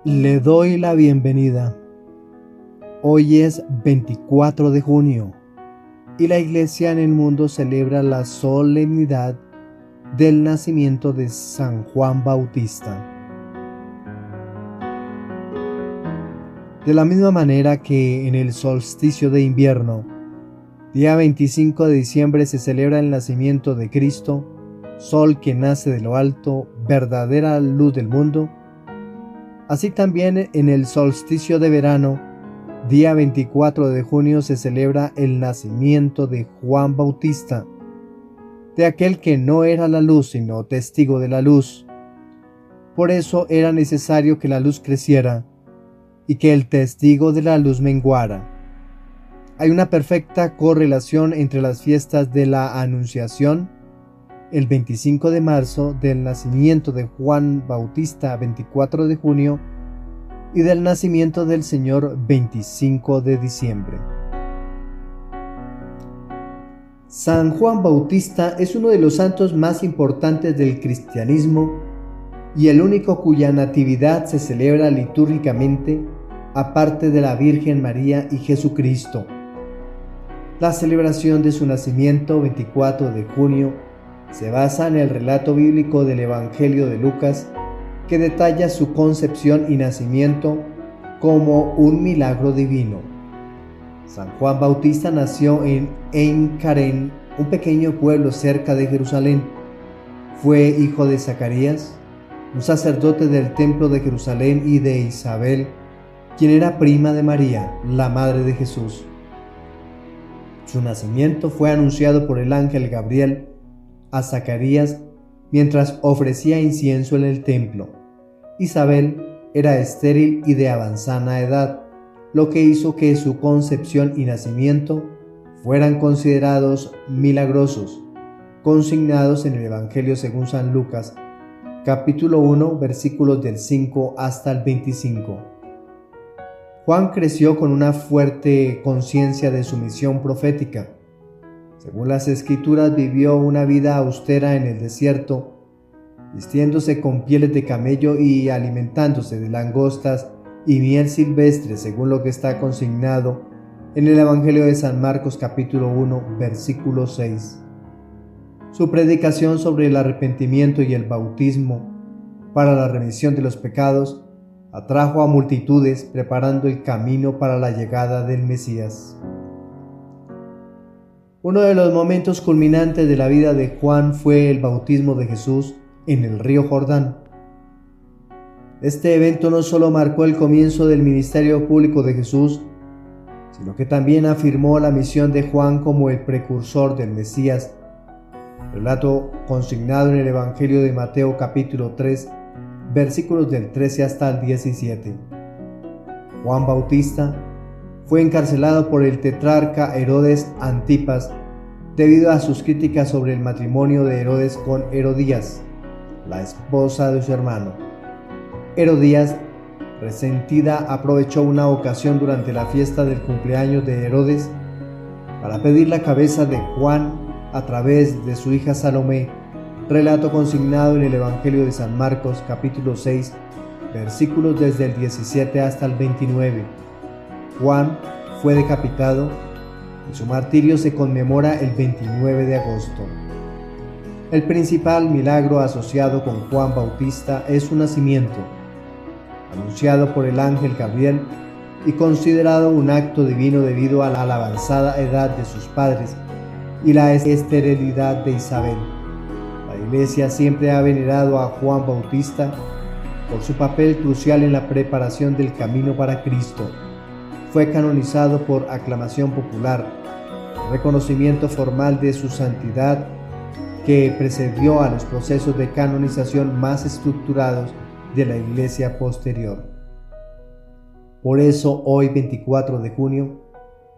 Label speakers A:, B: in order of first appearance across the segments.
A: Le doy la bienvenida. Hoy es 24 de junio y la Iglesia en el mundo celebra la solemnidad del nacimiento de San Juan Bautista. De la misma manera que en el solsticio de invierno, día 25 de diciembre, se celebra el nacimiento de Cristo, sol que nace de lo alto, verdadera luz del mundo, así también en el solsticio de verano, día 24 de junio, se celebra el nacimiento de Juan Bautista, de aquel que no era la luz, sino testigo de la luz. Por eso era necesario que la luz creciera y que el testigo de la luz menguara. Hay una perfecta correlación entre las fiestas de la Anunciación, el 25 de marzo, del nacimiento de Juan Bautista, 24 de junio, y del nacimiento del Señor, 25 de diciembre. San Juan Bautista es uno de los santos más importantes del cristianismo y el único cuya natividad se celebra litúrgicamente, aparte de la Virgen María y Jesucristo. La celebración de su nacimiento, 24 de junio, se basa en el relato bíblico del Evangelio de Lucas, que detalla su concepción y nacimiento como un milagro divino. San Juan Bautista nació en Ein Karen, un pequeño pueblo cerca de Jerusalén. Fue hijo de Zacarías, un sacerdote del templo de Jerusalén, y de Isabel, quien era prima de María, la madre de Jesús. Su nacimiento fue anunciado por el ángel Gabriel a Zacarías mientras ofrecía incienso en el templo. Isabel era estéril y de avanzada edad, lo que hizo que su concepción y nacimiento fueran considerados milagrosos, consignados en el Evangelio según San Lucas, capítulo 1, versículos del 5 hasta el 25. Juan creció con una fuerte conciencia de su misión profética. Según las Escrituras, vivió una vida austera en el desierto, vistiéndose con pieles de camello y alimentándose de langostas y miel silvestre, según lo que está consignado en el Evangelio de San Marcos capítulo 1, versículo 6. Su predicación sobre el arrepentimiento y el bautismo para la remisión de los pecados atrajo a multitudes, preparando el camino para la llegada del Mesías. Uno de los momentos culminantes de la vida de Juan fue el bautismo de Jesús en el río Jordán. Este evento no solo marcó el comienzo del ministerio público de Jesús, sino que también afirmó la misión de Juan como el precursor del Mesías, relato consignado en el Evangelio de Mateo capítulo 3, versículos del 13 hasta el 17. Juan Bautista fue encarcelado por el tetrarca Herodes Antipas debido a sus críticas sobre el matrimonio de Herodes con Herodías, la esposa de su hermano. Herodías, resentida, aprovechó una ocasión durante la fiesta del cumpleaños de Herodes para pedir la cabeza de Juan a través de su hija Salomé, relato consignado en el Evangelio de San Marcos capítulo 6, versículos desde el 17 hasta el 29. Juan fue decapitado y su martirio se conmemora el 29 de agosto. El principal milagro asociado con Juan Bautista es su nacimiento, anunciado por el ángel Gabriel y considerado un acto divino debido a la avanzada edad de sus padres y la esterilidad de Isabel. La Iglesia siempre ha venerado a Juan Bautista por su papel crucial en la preparación del camino para Cristo. Fue canonizado por aclamación popular, reconocimiento formal de su santidad que precedió a los procesos de canonización más estructurados de la Iglesia posterior. Por eso, hoy 24 de junio,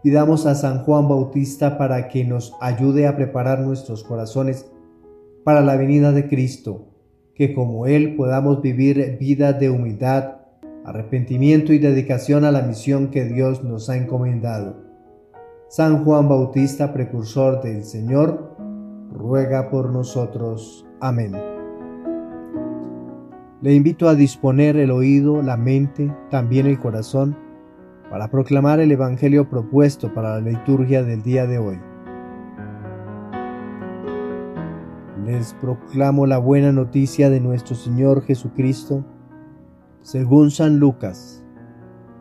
A: pidamos a San Juan Bautista para que nos ayude a preparar nuestros corazones para la venida de Cristo, que como Él podamos vivir vidas de humildad, arrepentimiento y dedicación a la misión que Dios nos ha encomendado. San Juan Bautista, precursor del Señor, ruega por nosotros. Amén. Le invito a disponer el oído, la mente, también el corazón, para proclamar el Evangelio propuesto para la liturgia del día de hoy. Les proclamo la buena noticia de nuestro Señor Jesucristo, según San Lucas,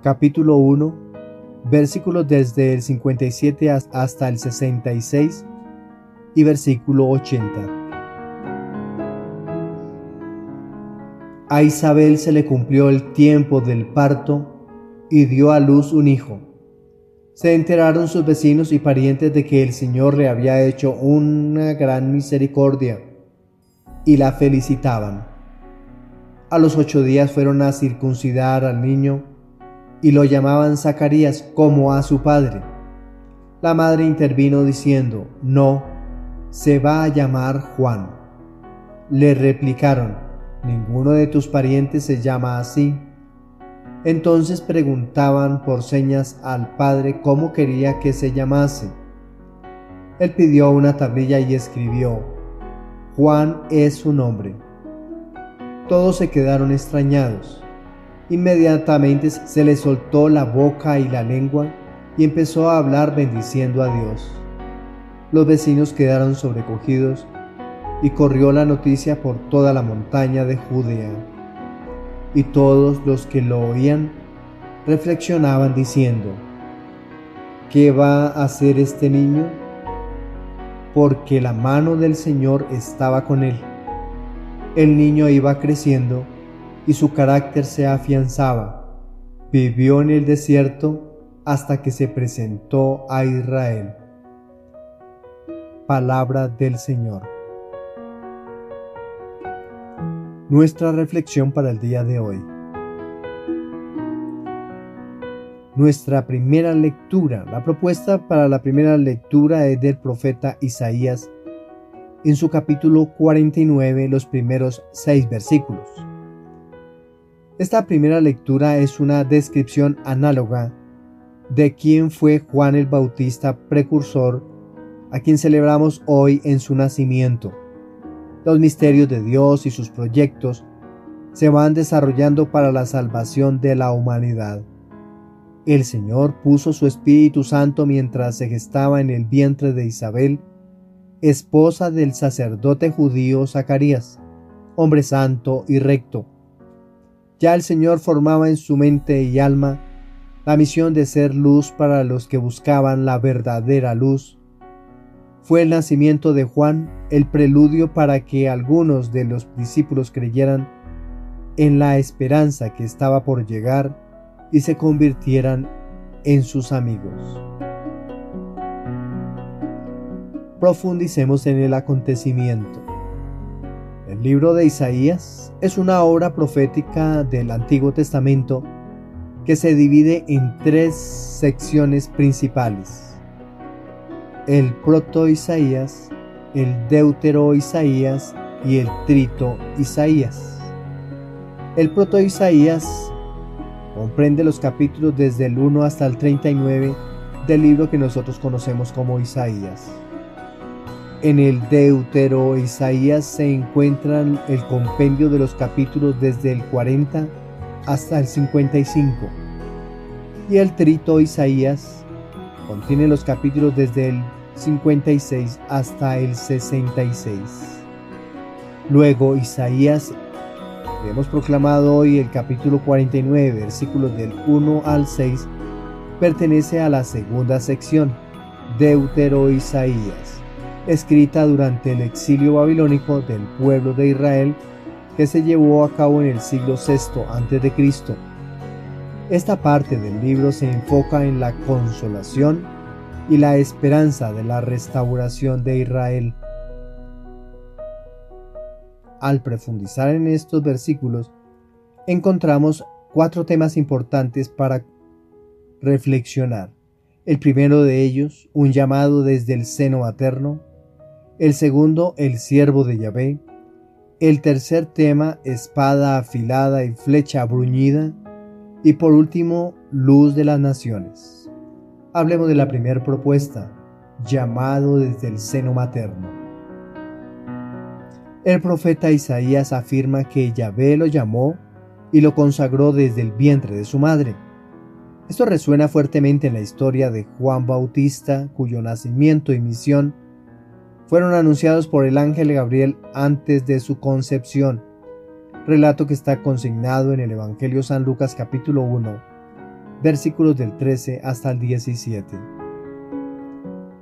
A: capítulo 1, versículos desde el 57 hasta el 66 y versículo 80. A Isabel se le cumplió el tiempo del parto y dio a luz un hijo. Se enteraron sus vecinos y parientes de que el Señor le había hecho una gran misericordia y la felicitaban. A los 8 días fueron a circuncidar al niño y lo llamaban Zacarías como a su padre. La madre intervino diciendo: no, se va a llamar Juan. Le replicaron: ninguno de tus parientes se llama así. Entonces preguntaban por señas al padre cómo quería que se llamase. Él pidió una tablilla y escribió: Juan es su nombre. Todos se quedaron extrañados. Inmediatamente se le soltó la boca y la lengua y empezó a hablar bendiciendo a Dios. Los vecinos quedaron sobrecogidos y corrió la noticia por toda la montaña de Judea. Y todos los que lo oían reflexionaban diciendo: ¿qué va a hacer este niño? Porque la mano del Señor estaba con él. El niño iba creciendo y su carácter se afianzaba. Vivió en el desierto hasta que se presentó a Israel. Palabra del Señor. Nuestra reflexión para el día de hoy. Nuestra primera lectura, la propuesta para la primera lectura es del profeta Isaías, en su capítulo 49, los primeros 6 versículos. Esta primera lectura es una descripción análoga de quién fue Juan el Bautista precursor, a quien celebramos hoy en su nacimiento. Los misterios de Dios y sus proyectos se van desarrollando para la salvación de la humanidad. El Señor puso su Espíritu Santo mientras se gestaba en el vientre de Isabel, esposa del sacerdote judío Zacarías, hombre santo y recto. Ya el Señor formaba en su mente y alma la misión de ser luz para los que buscaban la verdadera luz. Fue el nacimiento de Juan el preludio para que algunos de los discípulos creyeran en la esperanza que estaba por llegar y se convirtieran en sus amigos. Profundicemos en el acontecimiento. El libro de Isaías es una obra profética del Antiguo Testamento que se divide en 3 secciones principales: el proto-Isaías, el deutero-Isaías y el trito-Isaías. El proto-Isaías comprende los capítulos desde el 1 hasta el 39 del libro que nosotros conocemos como Isaías. En el deutero-Isaías se encuentran el compendio de los capítulos desde el 40 hasta el 55. Y el trito-Isaías contiene los capítulos desde el 56 hasta el 66. Luego Isaías, que hemos proclamado hoy, el capítulo 49, versículos del 1 al 6, pertenece a la segunda sección, Deutero-Isaías, escrita durante el exilio babilónico del pueblo de Israel, que se llevó a cabo en el siglo VI a.C. Esta parte del libro se enfoca en la consolación y la esperanza de la restauración de Israel. Al profundizar en estos versículos, encontramos 4 temas importantes para reflexionar. El primero de ellos, un llamado desde el seno materno. El segundo, el siervo de Yahvé. El tercer tema, espada afilada y flecha bruñida. Y por último, luz de las naciones. Hablemos de la primera propuesta, llamado desde el seno materno. El profeta Isaías afirma que Yahvé lo llamó y lo consagró desde el vientre de su madre. Esto resuena fuertemente en la historia de Juan Bautista, cuyo nacimiento y misión fueron anunciados por el ángel Gabriel antes de su concepción, relato que está consignado en el Evangelio de San Lucas capítulo 1, versículos del 13 hasta el 17.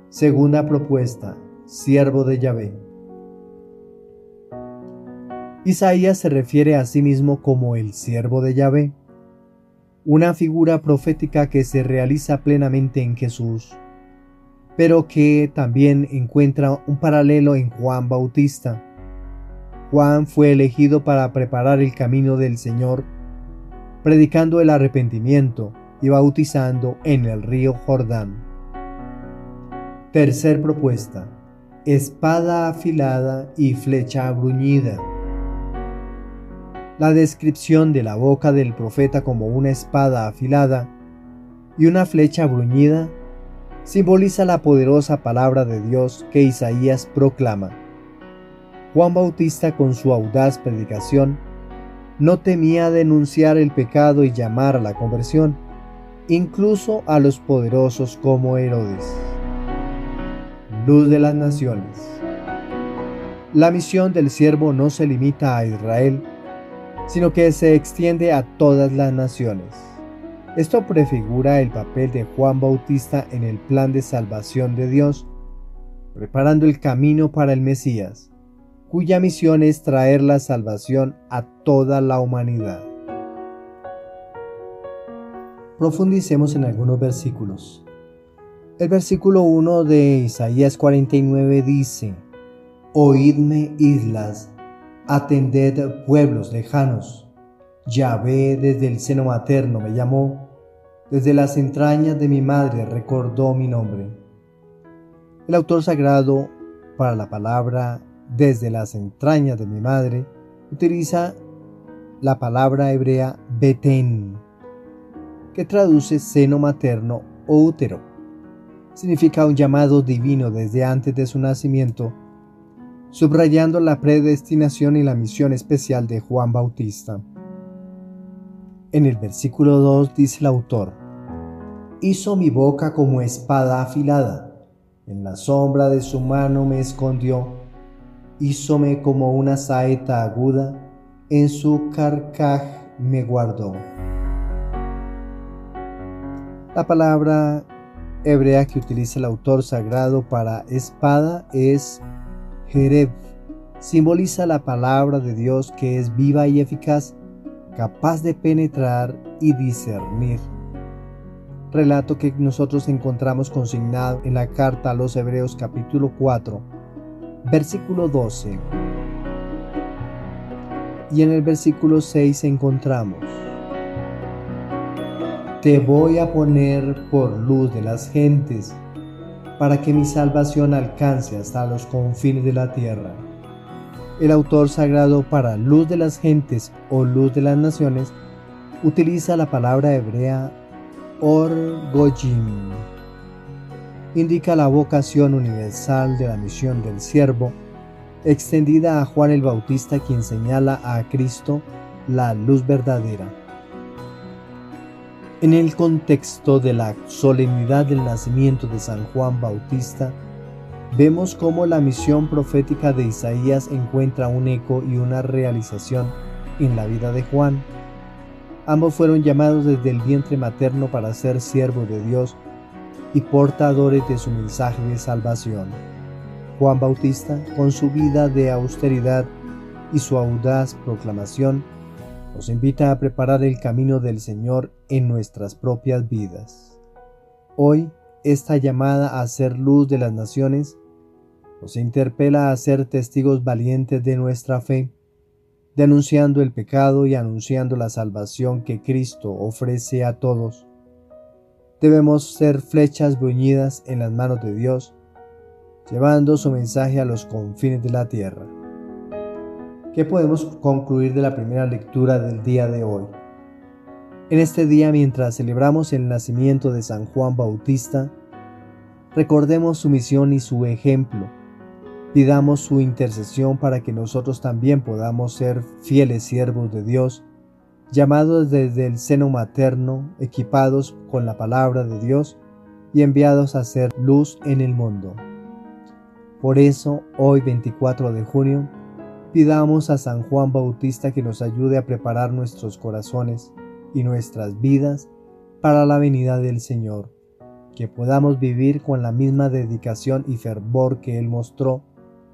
A: Segunda propuesta: siervo de Yahvé. Isaías se refiere a sí mismo como el siervo de Yahvé, una figura profética que se realiza plenamente en Jesús, pero que también encuentra un paralelo en Juan Bautista. Juan fue elegido para preparar el camino del Señor, predicando el arrepentimiento y bautizando en el río Jordán. Tercer propuesta: espada afilada y flecha bruñida. La descripción de la boca del profeta como una espada afilada y una flecha bruñida simboliza la poderosa palabra de Dios que Isaías proclama. Juan Bautista, con su audaz predicación, no temía denunciar el pecado y llamar a la conversión, incluso a los poderosos como Herodes. Luz de las naciones. La misión del siervo no se limita a Israel, sino que se extiende a todas las naciones. Esto prefigura el papel de Juan Bautista en el plan de salvación de Dios, preparando el camino para el Mesías, cuya misión es traer la salvación a toda la humanidad. Profundicemos en algunos versículos. El versículo 1 de Isaías 49 dice: Oídme, islas, atended, pueblos lejanos. Yahvé desde el seno materno me llamó, desde las entrañas de mi madre recordó mi nombre. El autor sagrado para la palabra desde las entrañas de mi madre utiliza la palabra hebrea betén, que traduce seno materno o útero. Significa un llamado divino desde antes de su nacimiento, subrayando la predestinación y la misión especial de Juan Bautista. En el versículo 2 dice el autor: hizo mi boca como espada afilada, en la sombra de su mano me escondió, hízome como una saeta aguda, en su carcaj me guardó. La palabra hebrea que utiliza el autor sagrado para espada es Jereb. Simboliza la palabra de Dios que es viva y eficaz, capaz de penetrar y discernir. Relato que nosotros encontramos consignado en la carta a los Hebreos capítulo 4, versículo 12. Y en el versículo 6 encontramos: te voy a poner por luz de las gentes, para que mi salvación alcance hasta los confines de la tierra. El autor sagrado para luz de las gentes o luz de las naciones utiliza la palabra hebrea Or Goyim. Indica la vocación universal de la misión del siervo, extendida a Juan el Bautista, quien señala a Cristo, la luz verdadera. En el contexto de la solemnidad del nacimiento de San Juan Bautista, vemos cómo la misión profética de Isaías encuentra un eco y una realización en la vida de Juan. Ambos fueron llamados desde el vientre materno para ser siervos de Dios y portadores de su mensaje de salvación. Juan Bautista, con su vida de austeridad y su audaz proclamación, nos invita a preparar el camino del Señor en nuestras propias vidas. Hoy, esta llamada a ser luz de las naciones nos interpela a ser testigos valientes de nuestra fe, denunciando el pecado y anunciando la salvación que Cristo ofrece a todos. Debemos ser flechas bruñidas en las manos de Dios, llevando su mensaje a los confines de la tierra. ¿Qué podemos concluir de la primera lectura del día de hoy? En este día, mientras celebramos el nacimiento de San Juan Bautista, recordemos su misión y su ejemplo, Pidamos su intercesión para que nosotros también podamos ser fieles siervos de Dios, llamados desde el seno materno, equipados con la palabra de Dios y enviados a ser luz en el mundo. Por eso, hoy 24 de junio, pidamos a San Juan Bautista que nos ayude a preparar nuestros corazones y nuestras vidas para la venida del Señor, que podamos vivir con la misma dedicación y fervor que Él mostró,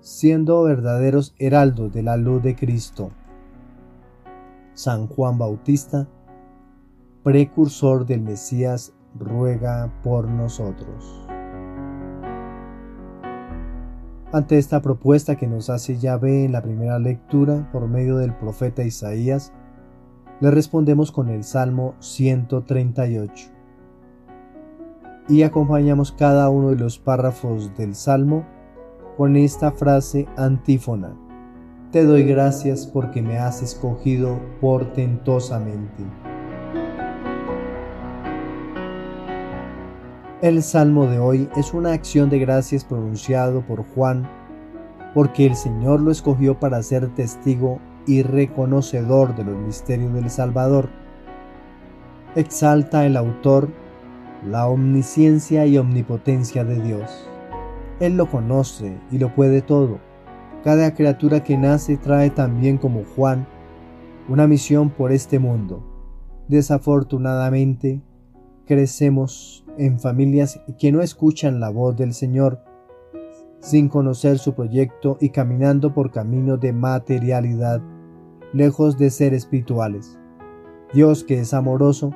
A: siendo verdaderos heraldos de la luz de Cristo. San Juan Bautista, precursor del Mesías, ruega por nosotros. Ante esta propuesta que nos hace Yahvé en la primera lectura por medio del profeta Isaías, le respondemos con el Salmo 138. Y acompañamos cada uno de los párrafos del Salmo con esta frase antífona: Te doy gracias porque me has escogido portentosamente. El Salmo de hoy es una acción de gracias pronunciado por Juan, porque el Señor lo escogió para ser testigo y reconocedor de los misterios del Salvador. Exalta el autor la omnisciencia y omnipotencia de Dios. Él lo conoce y lo puede todo. Cada criatura que nace trae también, como Juan, una misión por este mundo. Desafortunadamente, crecemos en familias que no escuchan la voz del Señor, sin conocer su proyecto y caminando por caminos de materialidad, lejos de ser espirituales. Dios, que es amoroso,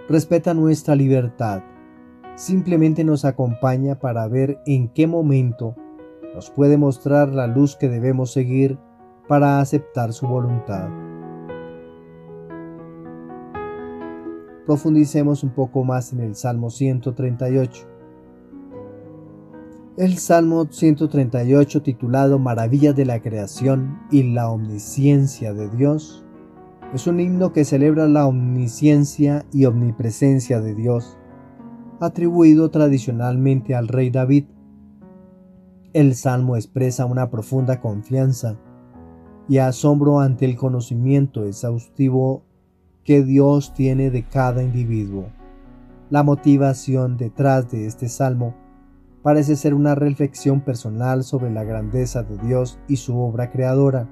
A: respeta nuestra libertad. Simplemente nos acompaña para ver en qué momento nos puede mostrar la luz que debemos seguir para aceptar su voluntad. Profundicemos un poco más en el Salmo 138. El Salmo 138, titulado Maravillas de la creación y la omnisciencia de Dios, es un himno que celebra la omnisciencia y omnipresencia de Dios, atribuido tradicionalmente al rey David. El Salmo expresa una profunda confianza y asombro ante el conocimiento exhaustivo que Dios tiene de cada individuo. La motivación detrás de este salmo parece ser una reflexión personal sobre la grandeza de Dios y su obra creadora,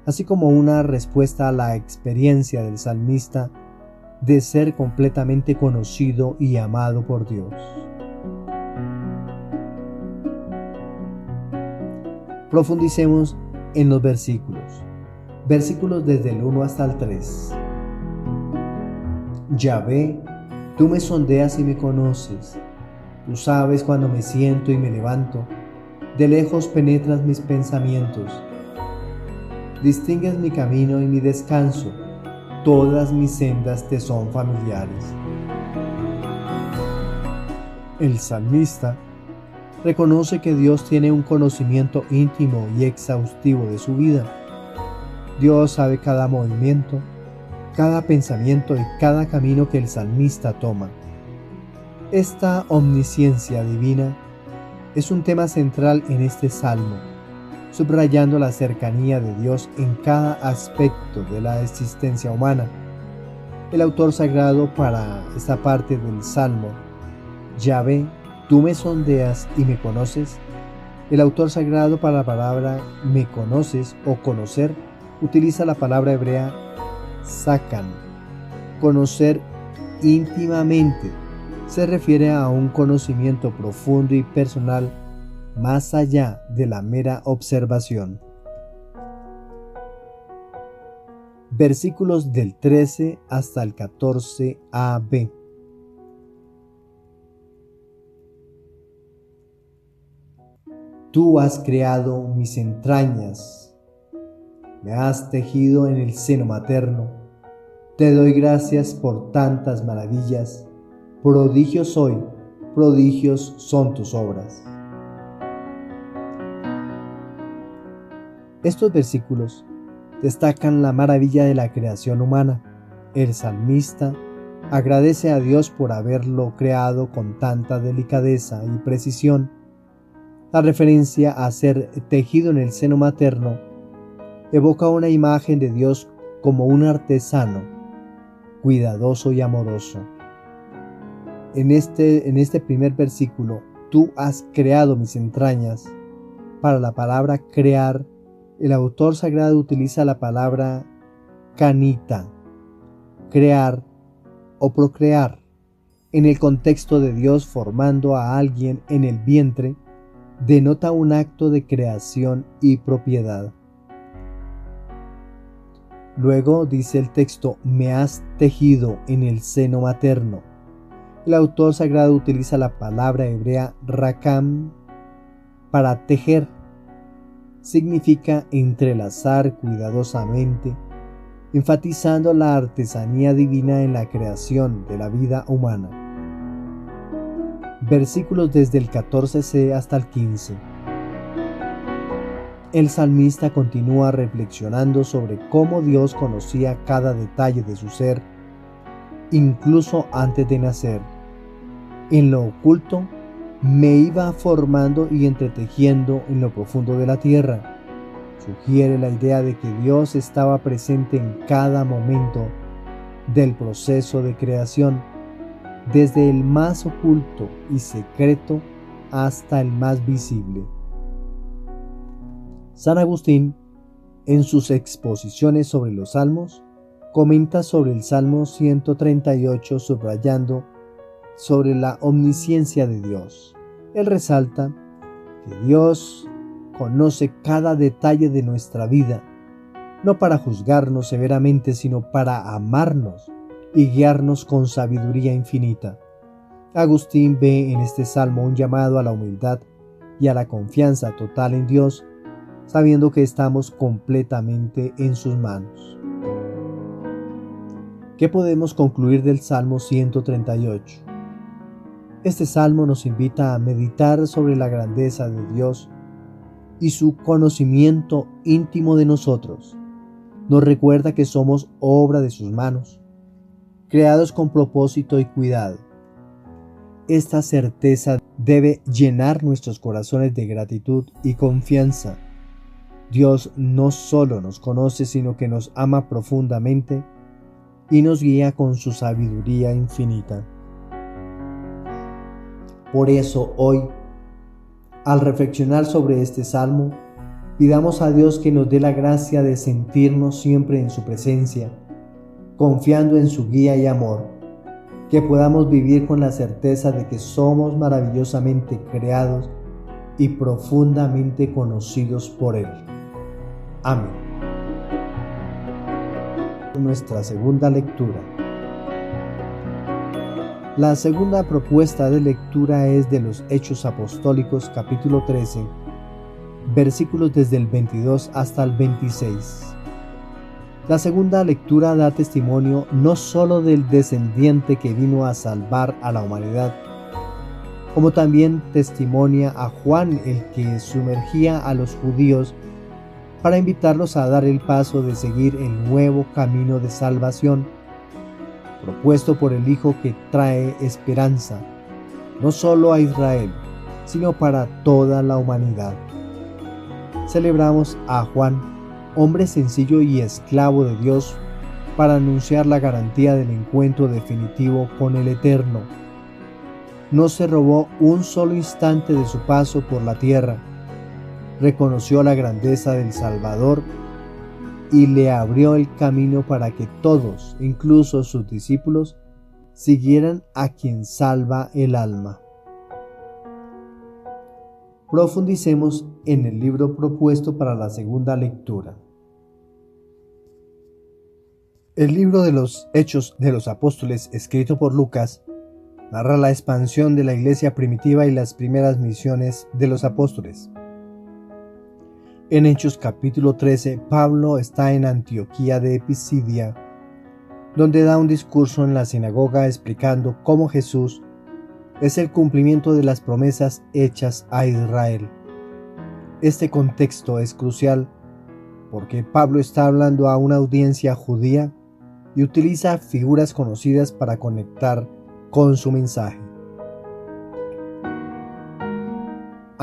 A: así como una respuesta a la experiencia del salmista de ser completamente conocido y amado por Dios. Profundicemos en los versículos desde el 1 hasta el 3. Yahvé, tú me sondeas y me conoces. Tú sabes cuando me siento y me levanto. De lejos penetras mis pensamientos. Distingues mi camino y mi descanso. Todas mis sendas te son familiares. El salmista reconoce que Dios tiene un conocimiento íntimo y exhaustivo de su vida. Dios sabe cada movimiento, cada pensamiento y cada camino que el salmista toma. Esta omnisciencia divina es un tema central en este salmo, subrayando la cercanía de Dios en cada aspecto de la existencia humana. El autor sagrado para esta parte del salmo, Yahvé, tú me sondeas y me conoces. El autor sagrado para la palabra me conoces o conocer utiliza la palabra hebrea sakan. Conocer íntimamente se refiere a un conocimiento profundo y personal más allá de la mera observación. Versículos del 13 hasta el 14a-b. Tú has creado mis entrañas, me has tejido en el seno materno. Te doy gracias por tantas maravillas. Prodigio soy, prodigios son tus obras. Estos versículos destacan la maravilla de la creación humana. El salmista agradece a Dios por haberlo creado con tanta delicadeza y precisión. La referencia a ser tejido en el seno materno evoca una imagen de Dios como un artesano, cuidadoso y amoroso. En este primer versículo, tú has creado mis entrañas. Para la palabra crear, el autor sagrado utiliza la palabra kanita, crear o procrear, en el contexto de Dios formando a alguien en el vientre, denota un acto de creación y propiedad. Luego dice el texto, me has tejido en el seno materno. El autor sagrado utiliza la palabra hebrea rakam para tejer. Significa entrelazar cuidadosamente, enfatizando la artesanía divina en la creación de la vida humana. Versículos desde el 14c hasta el 15. El salmista continúa reflexionando sobre cómo Dios conocía cada detalle de su ser, incluso antes de nacer. En lo oculto, me iba formando y entretejiendo en lo profundo de la tierra. Sugiere la idea de que Dios estaba presente en cada momento del proceso de creación, desde el más oculto y secreto hasta el más visible. San Agustín, en sus exposiciones sobre los Salmos, comenta sobre el Salmo 138 subrayando sobre la omnisciencia de Dios. Él resalta que Dios conoce cada detalle de nuestra vida, no para juzgarnos severamente, sino para amarnos y guiarnos con sabiduría infinita. Agustín ve en este salmo un llamado a la humildad y a la confianza total en Dios, sabiendo que estamos completamente en sus manos. ¿Qué podemos concluir del Salmo 138? Este salmo nos invita a meditar sobre la grandeza de Dios y su conocimiento íntimo de nosotros. Nos recuerda que somos obra de sus manos, creados con propósito y cuidado. Esta certeza debe llenar nuestros corazones de gratitud y confianza. Dios no solo nos conoce, sino que nos ama profundamente y nos guía con su sabiduría infinita. Por eso hoy, al reflexionar sobre este salmo, pidamos a Dios que nos dé la gracia de sentirnos siempre en su presencia, confiando en su guía y amor, que podamos vivir con la certeza de que somos maravillosamente creados y profundamente conocidos por Él. Amén. Nuestra segunda lectura. La segunda propuesta de lectura es de los Hechos Apostólicos, capítulo 13, versículos desde el 22 hasta el 26. La segunda lectura da testimonio no solo del descendiente que vino a salvar a la humanidad, como también testimonia a Juan, el que sumergía a los judíos para invitarlos a dar el paso de seguir el nuevo camino de salvación propuesto por el Hijo, que trae esperanza, no solo a Israel, sino para toda la humanidad. Celebramos a Juan, hombre sencillo y esclavo de Dios, para anunciar la garantía del encuentro definitivo con el Eterno. No se robó un solo instante de su paso por la tierra, reconoció la grandeza del Salvador y le abrió el camino para que todos, incluso sus discípulos, siguieran a quien salva el alma. Profundicemos en el libro propuesto para la segunda lectura. El libro de los Hechos de los Apóstoles, escrito por Lucas, narra la expansión de la iglesia primitiva y las primeras misiones de los apóstoles. En Hechos capítulo 13, Pablo está en Antioquía de Pisidia, donde da un discurso en la sinagoga explicando cómo Jesús es el cumplimiento de las promesas hechas a Israel. Este contexto es crucial porque Pablo está hablando a una audiencia judía y utiliza figuras conocidas para conectar con su mensaje.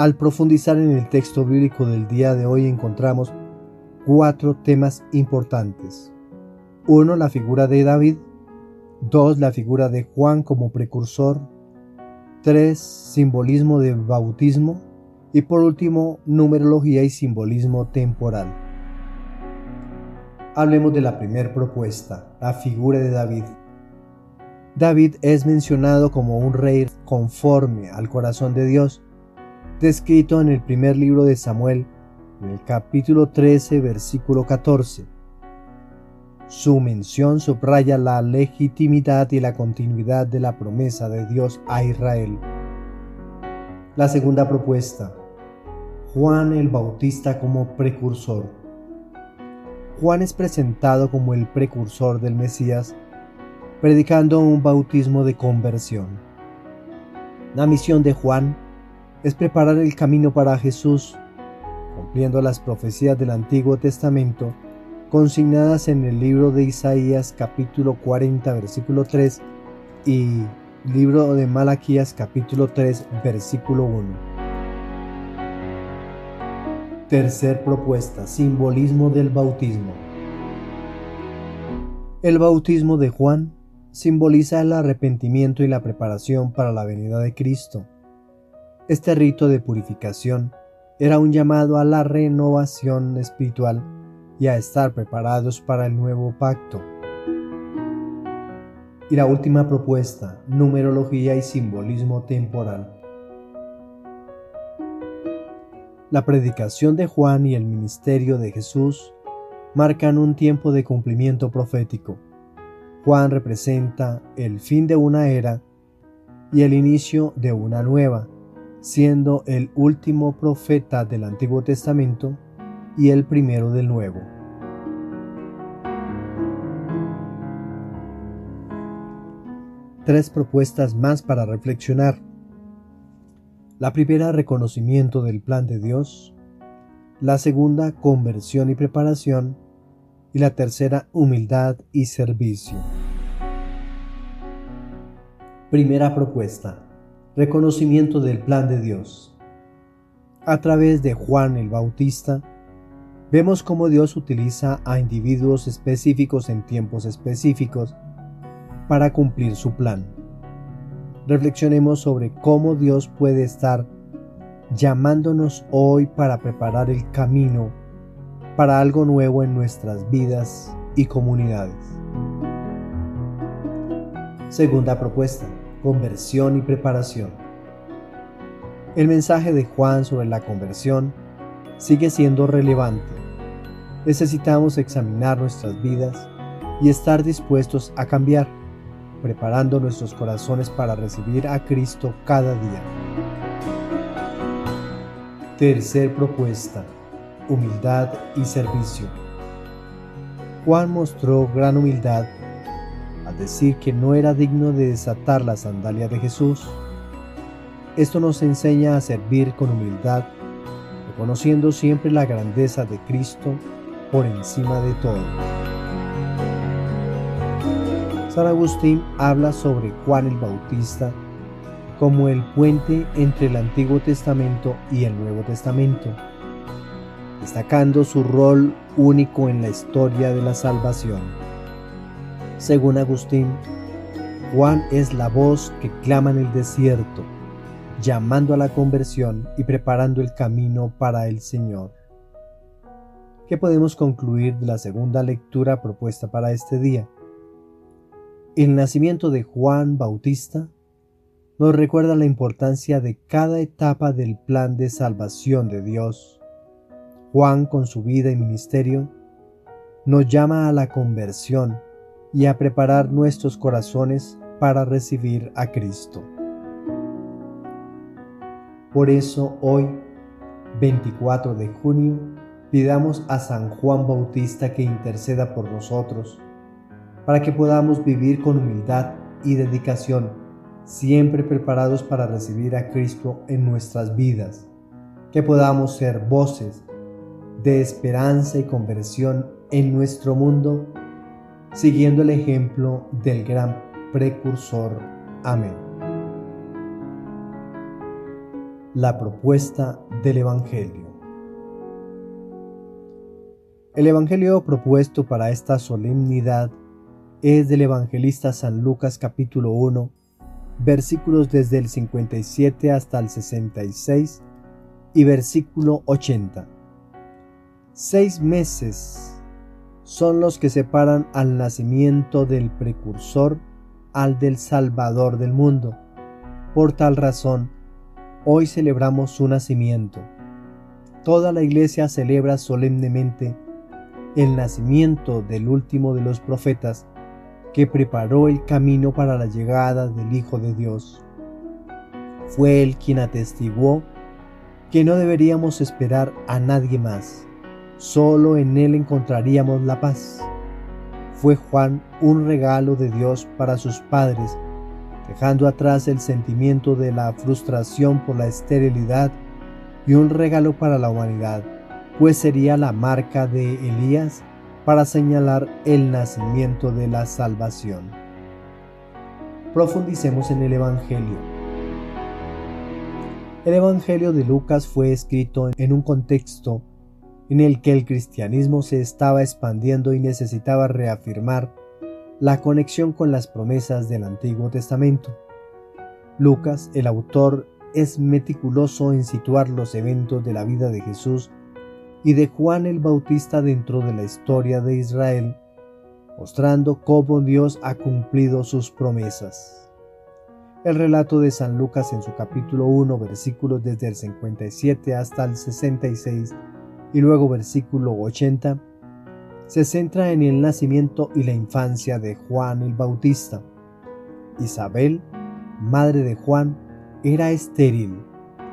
A: Al profundizar en el texto bíblico del día de hoy encontramos 4 temas importantes. 1. La figura de David. 2. La figura de Juan como precursor. 3. Simbolismo del bautismo. Y por último, numerología y simbolismo temporal. Hablemos de la primera propuesta, la figura de David. David es mencionado como un rey conforme al corazón de Dios, descrito en el primer libro de Samuel, en el capítulo 13, versículo 14. Su mención subraya la legitimidad y la continuidad de la promesa de Dios a Israel. La segunda propuesta, Juan el Bautista como precursor. Juan es presentado como el precursor del Mesías, predicando un bautismo de conversión. La misión de Juan es preparar el camino para Jesús, cumpliendo las profecías del Antiguo Testamento consignadas en el libro de Isaías capítulo 40 versículo 3 y libro de Malaquías capítulo 3 versículo 1. Tercer propuesta, simbolismo del bautismo. El bautismo de Juan simboliza el arrepentimiento y la preparación para la venida de Cristo. Este rito de purificación era un llamado a la renovación espiritual y a estar preparados para el nuevo pacto. Y la última propuesta, numerología y simbolismo temporal. La predicación de Juan y el ministerio de Jesús marcan un tiempo de cumplimiento profético. Juan representa el fin de una era y el inicio de una nueva, siendo el último profeta del Antiguo Testamento y el primero del Nuevo. Tres propuestas más para reflexionar. La primera, reconocimiento del plan de Dios. La segunda, conversión y preparación. Y la tercera, humildad y servicio. Primera propuesta, reconocimiento del plan de Dios. A través de Juan el Bautista, vemos cómo Dios utiliza a individuos específicos en tiempos específicos para cumplir su plan. Reflexionemos sobre cómo Dios puede estar llamándonos hoy para preparar el camino para algo nuevo en nuestras vidas y comunidades. Segunda propuesta, conversión y preparación. El mensaje de Juan sobre la conversión sigue siendo relevante. Necesitamos examinar nuestras vidas y estar dispuestos a cambiar, preparando nuestros corazones para recibir a Cristo cada día. Tercer propuesta, humildad y servicio. Juan mostró gran humildad al decir que no era digno de desatar la sandalia de Jesús. Esto nos enseña a servir con humildad, reconociendo siempre la grandeza de Cristo por encima de todo. San Agustín habla sobre Juan el Bautista como el puente entre el Antiguo Testamento y el Nuevo Testamento, destacando su rol único en la historia de la salvación. Según Agustín, Juan es la voz que clama en el desierto, llamando a la conversión y preparando el camino para el Señor. ¿Qué podemos concluir de la segunda lectura propuesta para este día? El nacimiento de Juan Bautista nos recuerda la importancia de cada etapa del plan de salvación de Dios. Juan, con su vida y ministerio, nos llama a la conversión y a preparar nuestros corazones para recibir a Cristo. Por eso hoy, 24 de junio, pidamos a San Juan Bautista que interceda por nosotros, para que podamos vivir con humildad y dedicación, siempre preparados para recibir a Cristo en nuestras vidas, que podamos ser voces de esperanza y conversión en nuestro mundo, siguiendo el ejemplo del gran precursor. Amén. La propuesta del Evangelio. El Evangelio propuesto para esta solemnidad es del evangelista San Lucas capítulo 1, versículos desde el 57 hasta el 66 y versículo 80. 6 meses son los que separan al nacimiento del precursor al del Salvador del mundo. Por tal razón, hoy celebramos su nacimiento. Toda la Iglesia celebra solemnemente el nacimiento del último de los profetas, que preparó el camino para la llegada del Hijo de Dios. Fue Él quien atestiguó que no deberíamos esperar a nadie más, solo en Él encontraríamos la paz. Fue Juan un regalo de Dios para sus padres, dejando atrás el sentimiento de la frustración por la esterilidad, y un regalo para la humanidad, pues sería la marca de Elías para señalar el nacimiento de la salvación. Profundicemos en el Evangelio. El Evangelio de Lucas fue escrito en un contexto en el que el cristianismo se estaba expandiendo y necesitaba reafirmar la conexión con las promesas del Antiguo Testamento. Lucas, el autor, es meticuloso en situar los eventos de la vida de Jesús y de Juan el Bautista dentro de la historia de Israel, mostrando cómo Dios ha cumplido sus promesas. El relato de San Lucas en su capítulo 1, versículos desde el 57 hasta el 66 y luego versículo 80, se centra en el nacimiento y la infancia de Juan el Bautista. Isabel, madre de Juan, era estéril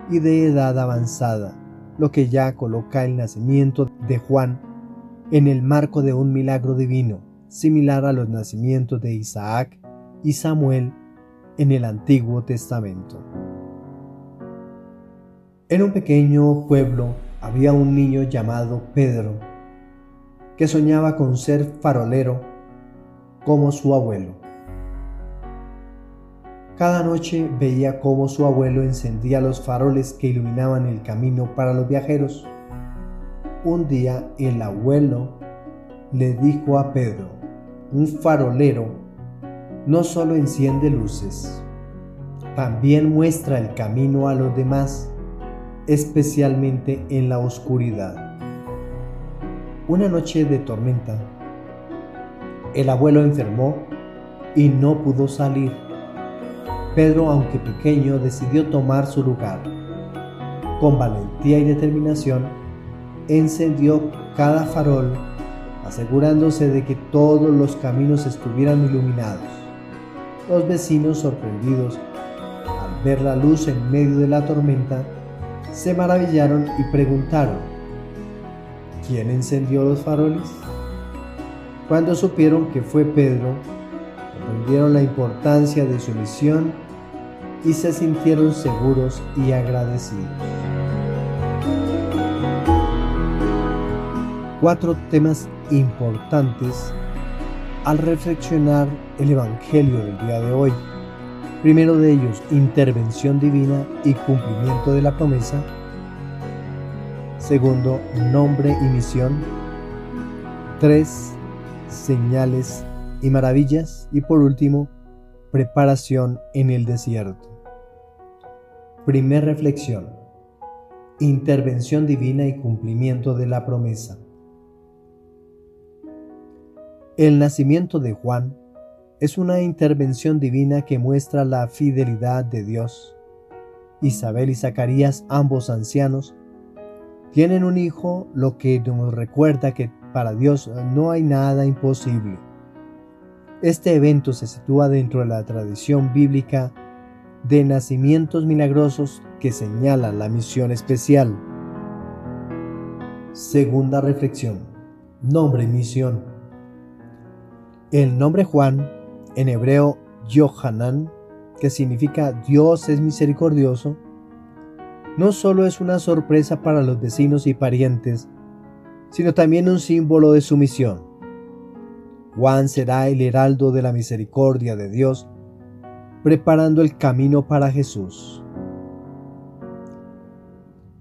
A: y de edad avanzada, lo que ya coloca el nacimiento de Juan en el marco de un milagro divino, similar a los nacimientos de Isaac y Samuel en el Antiguo Testamento. En un pequeño pueblo había un niño llamado Pedro, que soñaba con ser farolero como su abuelo. Cada noche veía cómo su abuelo encendía los faroles que iluminaban el camino para los viajeros. Un día el abuelo le dijo a Pedro: un farolero no solo enciende luces, también muestra el camino a los demás, especialmente en la oscuridad. Una noche de tormenta, el abuelo enfermó y no pudo salir. Pedro, aunque pequeño, decidió tomar su lugar. Con valentía y determinación, encendió cada farol, asegurándose de que todos los caminos estuvieran iluminados. Los vecinos, sorprendidos al ver la luz en medio de la tormenta, se maravillaron y preguntaron: ¿quién encendió los faroles? Cuando supieron que fue Pedro, comprendieron la importancia de su misión y se sintieron seguros y agradecidos. 4 temas importantes al reflexionar el Evangelio del día de hoy. Primero de ellos, intervención divina y cumplimiento de la promesa. Segundo, nombre y misión. 3, señales y maravillas. Y por último, preparación en el desierto. Primer reflexión: intervención divina y cumplimiento de la promesa. El nacimiento de Juan es una intervención divina que muestra la fidelidad de Dios. Isabel y Zacarías, ambos ancianos, tienen un hijo, lo que nos recuerda que para Dios no hay nada imposible. Este evento se sitúa dentro de la tradición bíblica de nacimientos milagrosos que señalan la misión especial. Segunda reflexión: nombre y misión. El nombre Juan, en hebreo Yohanan, que significa Dios es misericordioso, no solo es una sorpresa para los vecinos y parientes, sino también un símbolo de su misión. Juan será el heraldo de la misericordia de Dios, preparando el camino para Jesús.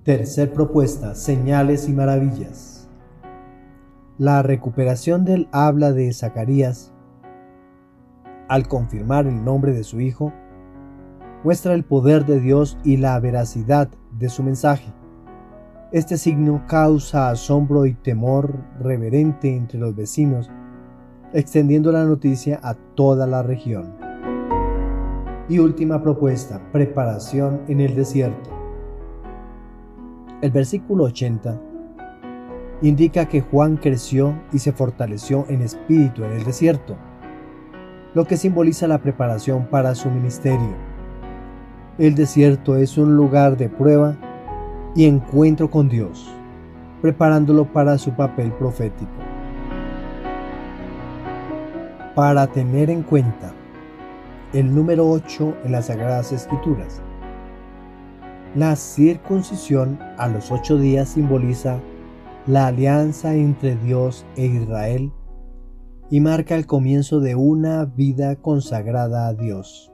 A: Tercer propuesta: señales y maravillas. La recuperación del habla de Zacarías, al confirmar el nombre de su hijo, muestra el poder de Dios y la veracidad de su mensaje. Este signo causa asombro y temor reverente entre los vecinos, extendiendo la noticia a toda la región. Y última propuesta: preparación en el desierto. El versículo 80 indica que Juan creció y se fortaleció en espíritu en el desierto, lo que simboliza la preparación para su ministerio. El desierto es un lugar de prueba y encuentro con Dios, preparándolo para su papel profético. Para tener en cuenta, el número 8 en las Sagradas Escrituras. La circuncisión a los 8 días simboliza la alianza entre Dios e Israel y marca el comienzo de una vida consagrada a Dios.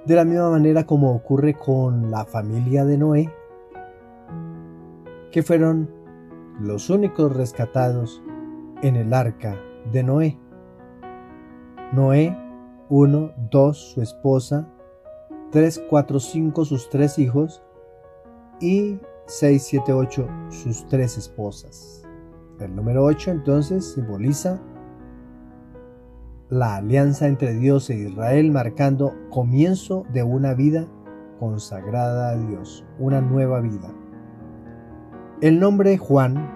A: De la misma manera como ocurre con la familia de Noé, que fueron los únicos rescatados en el arca de Noé. Noé, 1, 2, su esposa, 3, 4, 5, sus 3 hijos, y 6, 7, 8, sus 3 esposas. El número 8 entonces simboliza la alianza entre Dios e Israel, marcando comienzo de una vida consagrada a Dios, una nueva vida. El nombre Juan,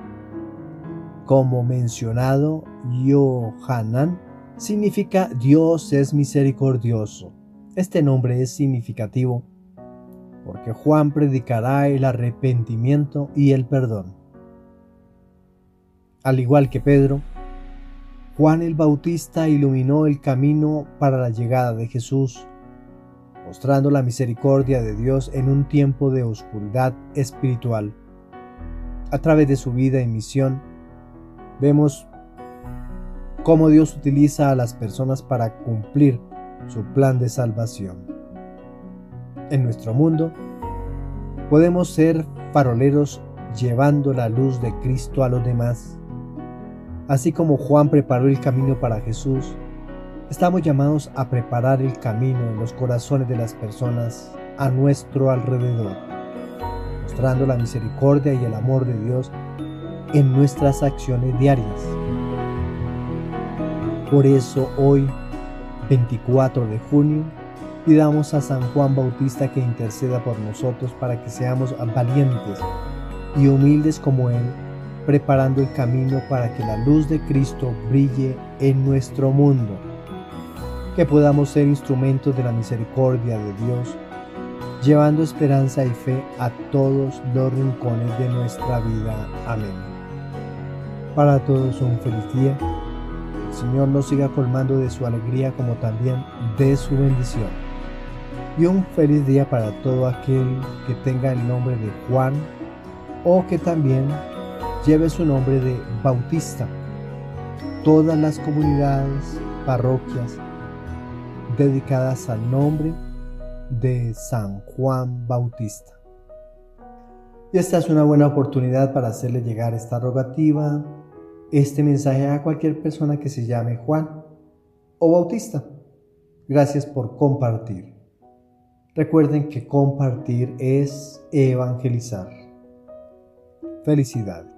A: como mencionado, Yohanan, significa Dios es misericordioso. Este nombre es significativo porque Juan predicará el arrepentimiento y el perdón. Al igual que Pedro, Juan el Bautista iluminó el camino para la llegada de Jesús, mostrando la misericordia de Dios en un tiempo de oscuridad espiritual. A través de su vida y misión, vemos cómo Dios utiliza a las personas para cumplir su plan de salvación. En nuestro mundo, podemos ser faroleros llevando la luz de Cristo a los demás. Así como Juan preparó el camino para Jesús, estamos llamados a preparar el camino en los corazones de las personas a nuestro alrededor, mostrando la misericordia y el amor de Dios en nuestras acciones diarias. Por eso hoy, 24 de junio, pidamos a San Juan Bautista que interceda por nosotros para que seamos valientes y humildes como Él, preparando el camino para que la luz de Cristo brille en nuestro mundo, que podamos ser instrumentos de la misericordia de Dios, llevando esperanza y fe a todos los rincones de nuestra vida. Amén. Para todos un feliz día. El Señor nos siga colmando de su alegría como también de su bendición. Y un feliz día para todo aquel que tenga el nombre de Juan o que también lleve su nombre de Bautista. Todas las comunidades, parroquias dedicadas al nombre de San Juan Bautista. Y esta es una buena oportunidad para hacerle llegar esta rogativa, este mensaje a cualquier persona que se llame Juan o Bautista. Gracias por compartir. Recuerden que compartir es evangelizar. Felicidades.